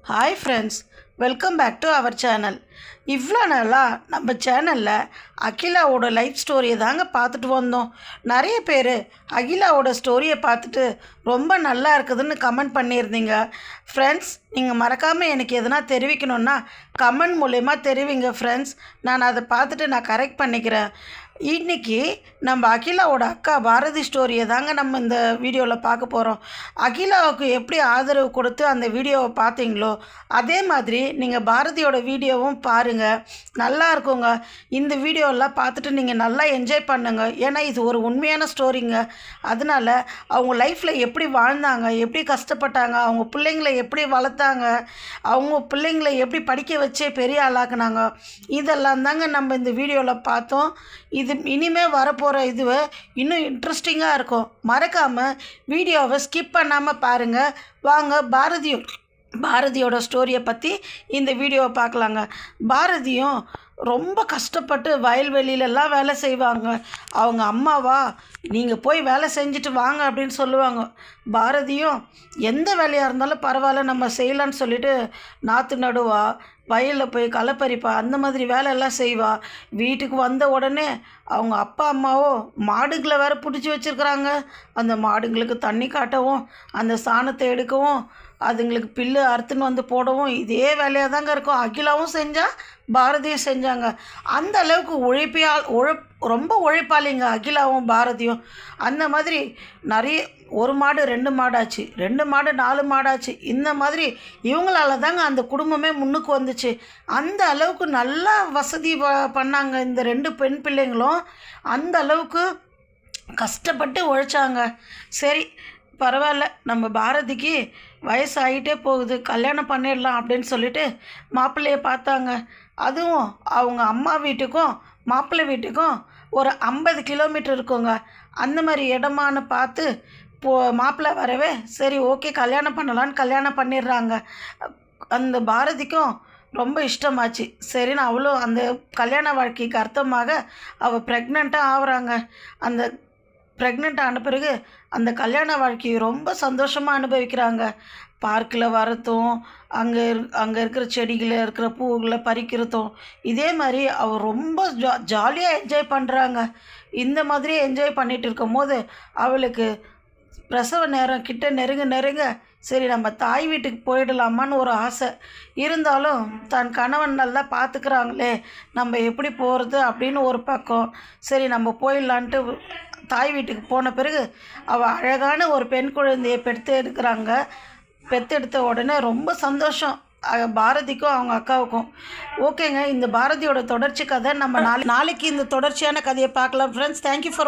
Hi friends, welcome back to our channel. இவ்வளோ நாளாக நம்ம சேனலில் அகிலாவோட லைஃப் ஸ்டோரியை தாங்க பார்த்துட்டு வந்தோம். நிறைய பேர் அகிலாவோட ஸ்டோரியை பார்த்துட்டு ரொம்ப நல்லா இருக்குதுன்னு கமெண்ட் பண்ணியிருந்தீங்க. ஃப்ரெண்ட்ஸ், நீங்கள் மறக்காமல் எனக்கு எதனா தெரிவிக்கணுன்னா கமெண்ட் மூலயமா தெரிவிங்க ஃப்ரெண்ட்ஸ். நான் அதை பார்த்துட்டு நான் கரெக்ட் பண்ணிக்கிறேன். இன்றைக்கி நம்ம அகிலாவோட அக்கா பாரதி ஸ்டோரியை தாங்க நம்ம இந்த வீடியோவில் பார்க்க போகிறோம். அகிலாவுக்கு எப்படி ஆதரவு கொடுத்து அந்த வீடியோவை பார்த்தீங்களோ அதே மாதிரி நீங்கள் பாரதியோட வீடியோவும் பாருங்கள், நல்லா இருக்குங்க. இந்த வீடியோலாம் பார்த்துட்டு நீங்கள் நல்லா என்ஜாய் பண்ணுங்க. ஏன்னா இது ஒரு உண்மையான ஸ்டோரிங்க. அதனால் அவங்க லைஃப்பில் எப்படி வாழ்ந்தாங்க, எப்படி கஷ்டப்பட்டாங்க, அவங்க பிள்ளைங்களை எப்படி வளர்த்தாங்க, அவங்க பிள்ளைங்களை எப்படி படிக்க வச்சே பெரிய ஆளாக்குனாங்க, இதெல்லாம் தாங்க நம்ம இந்த வீடியோவில் பார்த்தோம். இது இனிமேல் வரப்போகிற இதுவை இன்னும் இன்ட்ரெஸ்டிங்காக இருக்கும். மறக்காமல் வீடியோவை ஸ்கிப் பண்ணாமல் பாருங்கள். வாங்க பாரதியோட ஸ்டோரியை பற்றி இந்த வீடியோவை பார்க்கலாங்க. பாரதியும் ரொம்ப கஷ்டப்பட்டு வயல்வெளியிலலாம் வேலை செய்வாங்க. அவங்க அம்மாவா நீங்கள் போய் வேலை செஞ்சுட்டு வாங்க அப்படின்னு சொல்லுவாங்க. பாரதியும் எந்த வேலையாக இருந்தாலும் பரவாயில்ல நம்ம செய்யலான்னு சொல்லிவிட்டு நாற்று நடுவா, வயலில் போய் களை பறிப்பா, அந்த மாதிரி வேலையெல்லாம் செய்வா. வீட்டுக்கு வந்த உடனே அவங்க அப்பா அம்மாவோ மாடுகளை வேறு பிடிச்சி வச்சுருக்குறாங்க. அந்த மாடுங்களுக்கு தண்ணி காட்டவும், அந்த சாணத்தை எடுக்கவும், அதுங்களுக்கு பில்லு அறுத்துன்னு வந்து போடவும் இதே வேலையாக தாங்க இருக்கும். அகிலாவும் செஞ்சால் பாரதியும் செஞ்சாங்க. அந்த அளவுக்கு ரொம்ப உழைப்பாளிங்க அகிலாவும் பாரதியும். அந்த மாதிரி நிறைய 1 மாடு 2 மாடாச்சு, 2 மாடு 4 மாடாச்சு. இந்த மாதிரி இவங்களால தாங்க அந்த குடும்பமே முன்னுக்கு வந்துச்சு. அந்த அளவுக்கு நல்லா வசதி பண்ணாங்க இந்த 2 பெண் பிள்ளைங்களும். அந்த அளவுக்கு கஷ்டப்பட்டு உழைச்சாங்க. சரி, பரவாயில்ல, நம்ம பாரதிக்கு வயசாகிட்டே போகுது, கல்யாணம் பண்ணிடலாம் அப்படின்னு சொல்லிட்டு மாப்பிள்ளையை பார்த்தாங்க. அதுவும் அவங்க அம்மா வீட்டுக்கும் மாப்பிள்ளை வீட்டுக்கும் ஒரு 50 கிலோமீட்டர் இருக்குங்க. அந்த மாதிரி இடமானு பார்த்து மாப்பிள்ளை வரவே சரி ஓகே கல்யாணம் பண்ணலான்னு கல்யாணம் பண்ணிடுறாங்க. அந்த பாரதிக்கும் ரொம்ப இஷ்டமாச்சு. சரின்னு அவளும் அந்த கல்யாண வாழ்க்கைக்கு அர்த்தமாக அவள் ப்ரெக்னெண்ட்டாக ஆகுறாங்க. அந்த ப்ரெக்னென்ட் ஆன பிறகு அந்த கல்யாண வாழ்க்கையை ரொம்ப சந்தோஷமாக அனுபவிக்கிறாங்க. பார்க்கில் வரத்தும், அங்கே இருக்கிற செடிகளில் இருக்கிற பூவுகளை பறிக்கிறதும், இதே மாதிரி அவள் ரொம்ப ஜாலியாக என்ஜாய் பண்ணுறாங்க. இந்த மாதிரி என்ஜாய் பண்ணிகிட்டு இருக்கும் போது அவளுக்கு பிரசவ நேரம் கிட்ட நெருங்க சரி நம்ம தாய் வீட்டுக்கு போயிடலாமான்னு ஒரு ஆசை. இருந்தாலும் தன் கணவன் நல்லா பார்த்துக்கிறாங்களே, நம்ம எப்படி போகிறது அப்படின்னு ஒரு பக்கம். சரி நம்ம போயிடலான்ட்டு தாய் வீட்டுக்கு போன பிறகு அவள் அழகான ஒரு பெண் குழந்தையை பெற்றெடுத்த உடனே ரொம்ப சந்தோஷம் பாரதிக்கும் அவங்க அக்காவுக்கும். ஓகேங்க, இந்த பாரதியோட தொடர்ச்சி கதை நம்ம நாளைக்கு இந்த தொடர்ச்சியான கதையை பார்க்கலாம் ஃப்ரெண்ட்ஸ். Thank you for